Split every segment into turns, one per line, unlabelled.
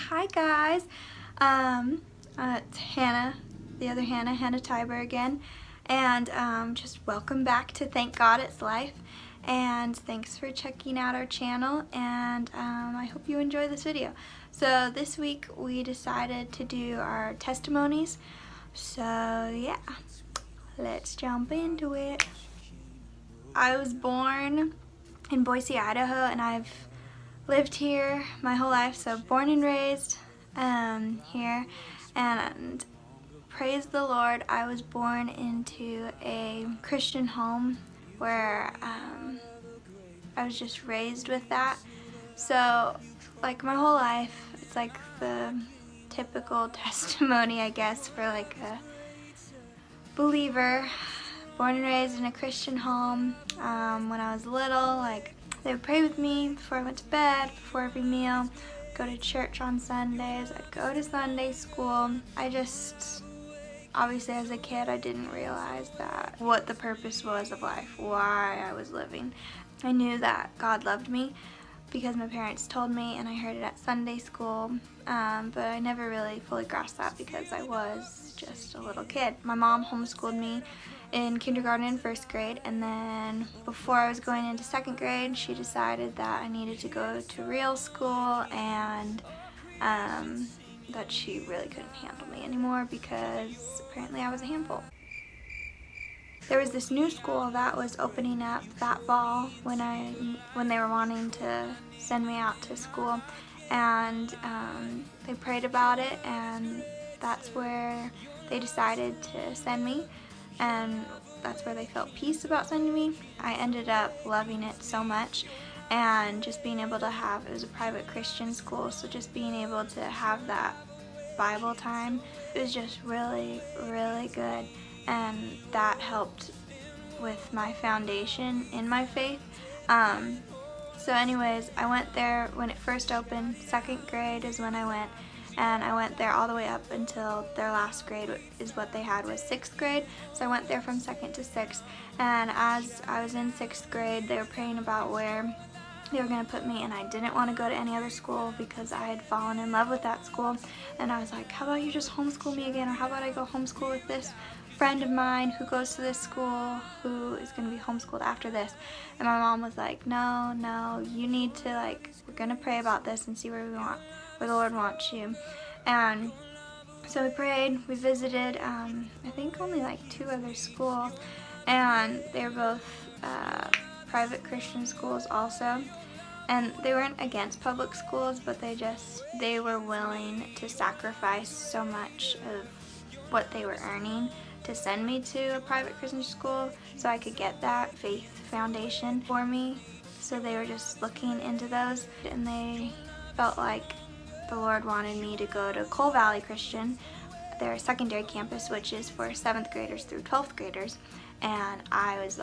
Hi guys, it's Hannah, the other Hannah Tiber again, and just welcome back to Thank God It's Life, and thanks for checking out our channel, and I hope you enjoy this video. So this week we decided to do our testimonies, so yeah, let's jump into it. I was born in Boise, Idaho, and I've lived here my whole life, so born and raised here, and praise the Lord, I was born into a Christian home where I was just raised with that. So like my whole life, it's like the typical testimony, I guess, for like a believer. Born and raised in a Christian home. When I was little, like, they would pray with me before I went to bed, before every meal, go to church on Sundays, I'd go to Sunday school. I just, obviously as a kid, I didn't realize that what the purpose was of life, why I was living. I knew that God loved me because my parents told me, and I heard it at Sunday school, but I never really fully grasped that because I was just a little kid. My mom homeschooled me in kindergarten and first grade, and then before I was going into second grade, she decided that I needed to go to real school, and that she really couldn't handle me anymore because apparently I was a handful. There was this new school that was opening up that fall when they were wanting to send me out to school, and they prayed about it, and that's where they decided to send me, and that's where they felt peace about sending me. I ended up loving it so much, and just being able to have, it was a private Christian school, so just being able to have that Bible time, it was just really, really good, and that helped with my foundation in my faith. So anyways, I went there when it first opened. Second grade is when I went, and I went there all the way up until their last grade is what they had was 6th grade. So I went there from 2nd to 6th, and as I was in 6th grade, they were praying about where they were going to put me, and I didn't want to go to any other school because I had fallen in love with that school, and I was like, how about you just homeschool me again, or how about I go homeschool with this friend of mine who goes to this school who is going to be homeschooled after this. And my mom was like, no, you need to, like, we're going to pray about this and see where the Lord wants you. And so we prayed, we visited, I think only like 2 other schools, and they were both private Christian schools also. And they weren't against public schools, but they were willing to sacrifice so much of what they were earning to send me to a private Christian school so I could get that faith foundation for me. So they were just looking into those, and they felt like the Lord wanted me to go to Coal Valley Christian, their secondary campus, which is for 7th graders through 12th graders. And I was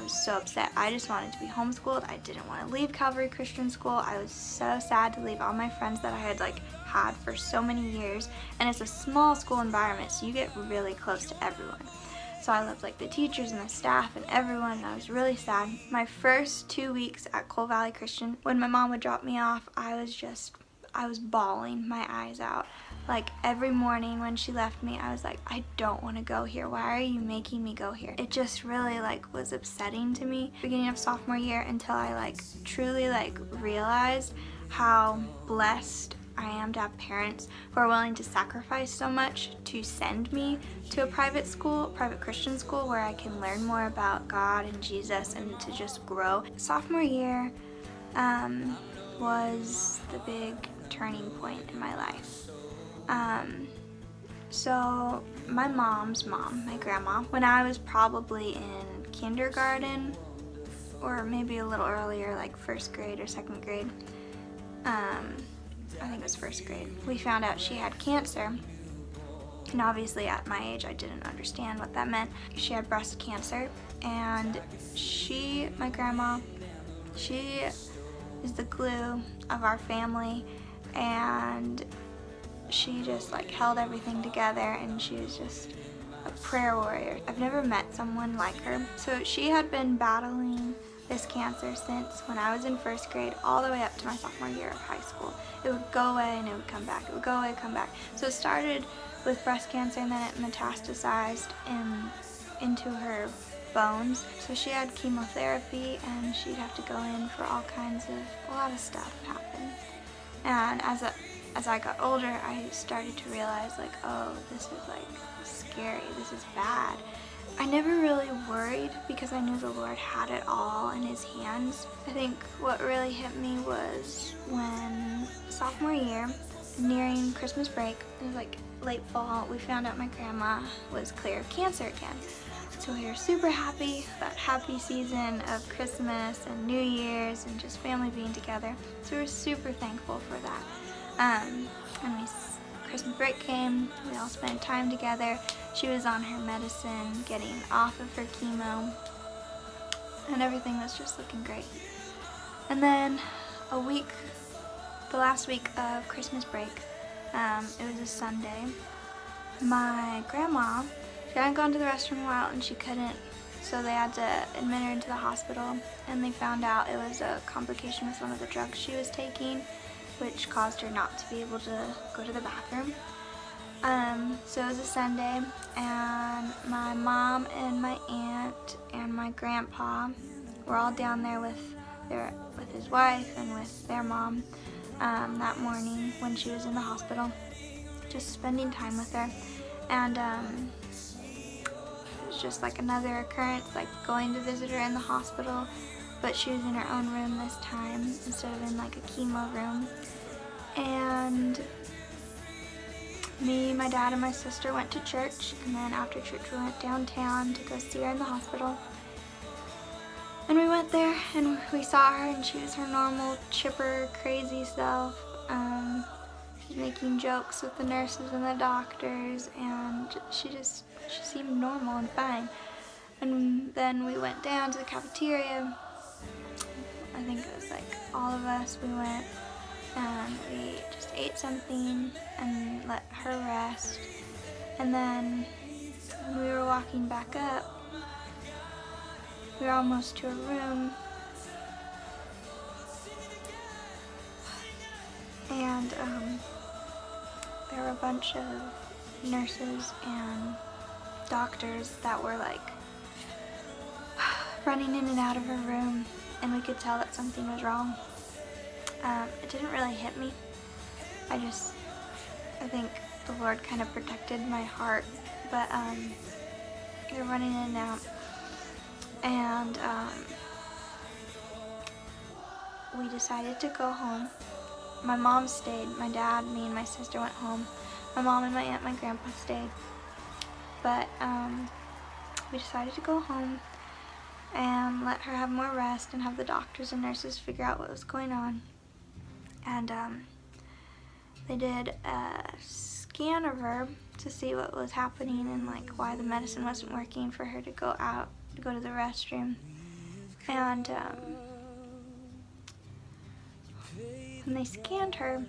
so upset. I just wanted to be homeschooled. I didn't want to leave Calvary Christian School. I was so sad to leave all my friends that I had had for so many years. And it's a small school environment, so you get really close to everyone. So I loved the teachers and the staff and everyone, and I was really sad. My first 2 weeks at Coal Valley Christian, when my mom would drop me off, I was bawling my eyes out. Like every morning when she left me, I was like, I don't want to go here. Why are you making me go here? It just really was upsetting to me. Beginning of sophomore year, until I truly realized how blessed I am to have parents who are willing to sacrifice so much to send me to a private school, private Christian school, where I can learn more about God and Jesus and to just grow. Sophomore year was the big turning point in my life. So my mom's mom, my grandma, when I was probably in kindergarten, or maybe a little earlier, like 1st grade or 2nd grade, I think it was 1st grade, we found out she had cancer. And obviously at my age, I didn't understand what that meant. She had breast cancer, and my grandma, she is the glue of our family, and she just held everything together, and she was just a prayer warrior. I've never met someone like her. So she had been battling this cancer since when I was in first grade all the way up to my sophomore year of high school. It would go away and it would come back. It would go away, come back. So it started with breast cancer and then it metastasized into her bones. So she had chemotherapy and she'd have to go in for all kinds of, a lot of stuff happened. And as I got older, I started to realize like, oh, this is like scary, this is bad. I never really worried because I knew the Lord had it all in His hands. I think what really hit me was when sophomore year, nearing Christmas break, it was like late fall, we found out my grandma was clear of cancer again. So we were super happy, that happy season of Christmas and New Year's and just family being together. So we were super thankful for that. Christmas break came, we all spent time together. She was on her medicine, getting off of her chemo, and everything was just looking great. And then the last week of Christmas break, it was a Sunday, my grandma, she hadn't gone to the restroom in a while and she couldn't, so they had to admit her into the hospital, and they found out it was a complication with one of the drugs she was taking, which caused her not to be able to go to the bathroom. So it was a Sunday, and my mom and my aunt and my grandpa were all down there with his wife and with their mom that morning when she was in the hospital, just spending time with her. And it was just like another occurrence, like going to visit her in the hospital, but she was in her own room this time instead of in like a chemo room. And me, my dad, and my sister went to church, and then after church we went downtown to go see her in the hospital. And we went there and we saw her, and she was her normal, chipper, crazy self. She's making jokes with the nurses and the doctors, and she seemed normal and fine. And then we went down to the cafeteria. I think it was like all of us, we went and we just ate something and let her rest. And then when we were walking back up, we were almost to her room, and there were a bunch of nurses and doctors that were like running in and out of her room, and we could tell that something was wrong. It didn't really hit me. I think the Lord kind of protected my heart, but they're running in and out, and we decided to go home. My mom stayed. My dad, me, and my sister went home. My mom and my aunt, my grandpa stayed. But we decided to go home and let her have more rest and have the doctors and nurses figure out what was going on. And they did a scan of her to see what was happening and like why the medicine wasn't working for her to go out, to go to the restroom. And when they scanned her,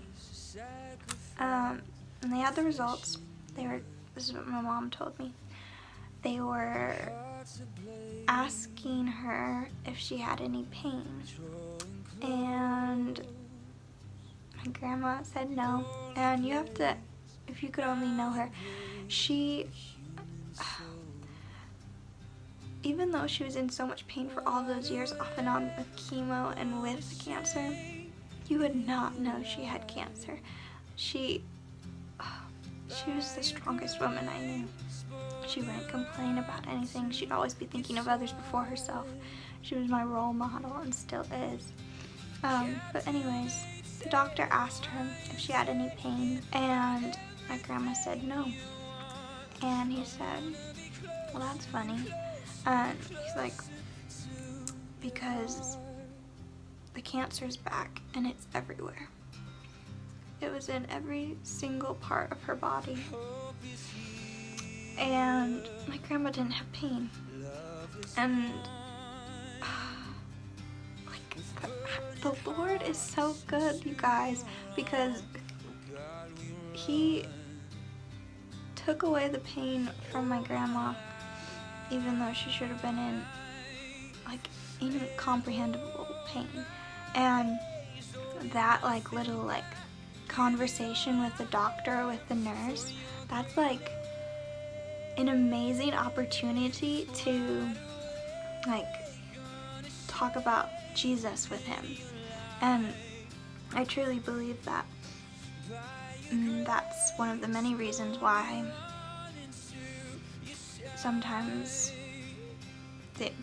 and they had the results, this is what my mom told me, they were asking her if she had any pain. And my grandma said no. And you have to, if you could only know her, she, even though she was in so much pain for all those years off and on with chemo and with cancer, you would not know she had cancer. She was the strongest woman I knew. She wouldn't complain about anything. She'd always be thinking of others before herself. She was my role model and still is. But anyways, the doctor asked her if she had any pain, and my grandma said no. And he said, well, that's funny. And he's like, because the cancer's back and it's everywhere. It was in every single part of her body. And my grandma didn't have pain. And the Lord is so good, you guys, because He took away the pain from my grandma, even though she should have been in like incomprehensible pain. And that like little like conversation with the doctor or with the nurse, that's like an amazing opportunity to like talk about Jesus with him. And I truly believe that that's one of the many reasons why sometimes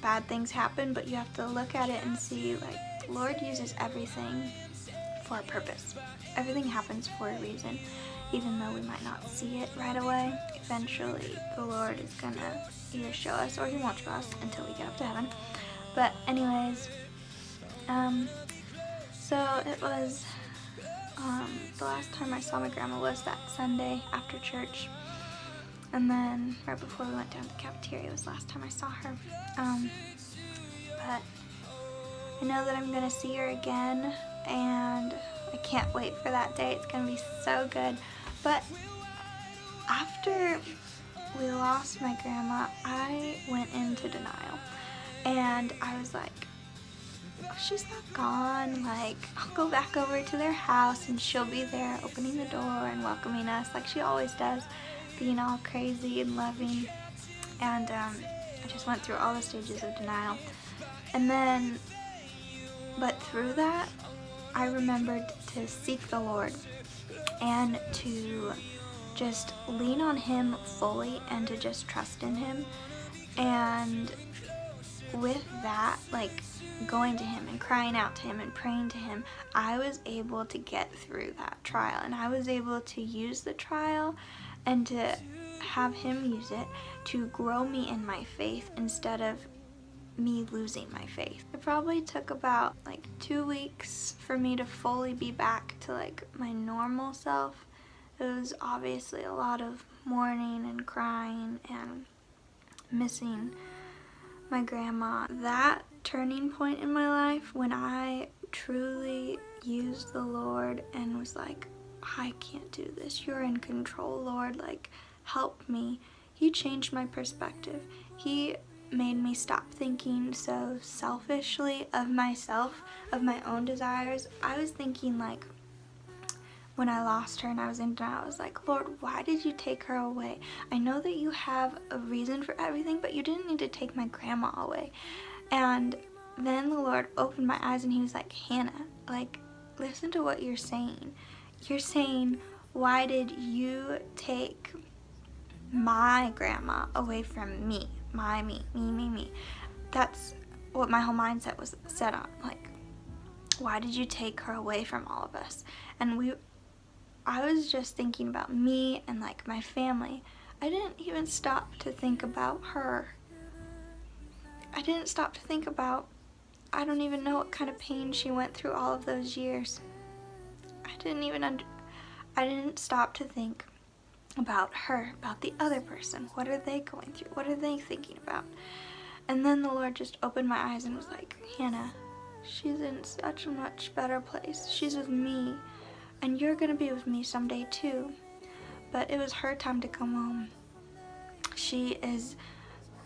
bad things happen, but you have to look at it and see like the Lord uses everything for a purpose. Everything happens for a reason. Even though we might not see it right away, eventually the Lord is gonna either show us or he won't show us until we get up to heaven. But anyways, so it was, the last time I saw my grandma was that Sunday after church. And then right before we went down to the cafeteria was the last time I saw her. But I know that I'm gonna see her again, and I can't wait for that day. It's gonna be so good. But after we lost my grandma, I went into denial. And I was like, oh, she's not gone. Like, I'll go back over to their house and she'll be there opening the door and welcoming us like she always does, being all crazy and loving. And I just went through all the stages of denial. And then, but through that, I remembered to seek the Lord and to just lean on him fully and to just trust in him. And with that, like going to him and crying out to him and praying to him, I was able to get through that trial, and I was able to use the trial and to have him use it to grow me in my faith instead of me losing my faith. It probably took about like 2 weeks for me to fully be back to like my normal self. It was obviously a lot of mourning and crying and missing my grandma. That turning point in my life when I truly used the Lord and was like, I can't do this. You're in control, Lord. Like, help me. He changed my perspective. He made me stop thinking so selfishly of myself, of my own desires. I was thinking like, when I lost her and I was in denial, I was like, Lord, why did you take her away? I know that you have a reason for everything, but you didn't need to take my grandma away. And then the Lord opened my eyes and he was like, Hannah, like, listen to what you're saying. You're saying, why did you take my grandma away from me? Me. That's what my whole mindset was set on. Like, why did you take her away from all of us? And I was just thinking about me and like my family. I didn't even stop to think about her. I didn't stop to think about, I don't even know what kind of pain she went through all of those years. I didn't stop to think about her, about the other person. What are they going through? What are they thinking about? And then the Lord just opened my eyes and was like, Hannah, she's in such a much better place. She's with me, and you're gonna be with me someday too. But it was her time to come home. She is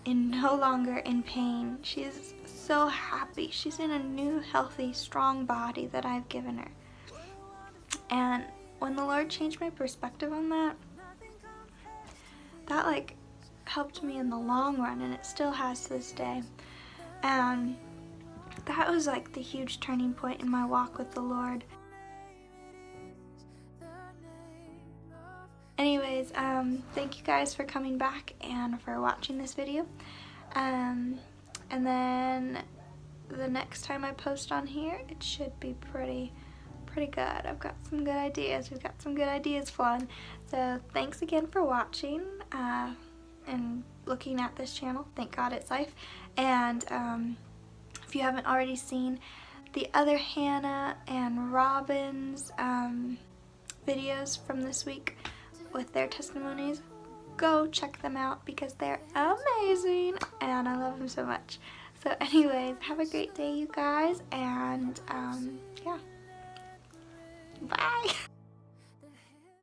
no longer in pain. She is so happy. She's in a new, healthy, strong body that I've given her. And when the Lord changed my perspective on that like helped me in the long run, and it still has to this day. And that was like the huge turning point in my walk with the Lord. Anyways, thank you guys for coming back and for watching this video. And then the next time I post on here, it should be pretty good. I've got some good ideas. We've got some good ideas flowing. So thanks again for watching and looking at this channel. Thank God It's Life. And if you haven't already seen the other Hannah and Robin's videos from this week with their testimonies, go check them out because they're amazing and I love them so much. So anyways, have a great day, you guys, and yeah. Bye!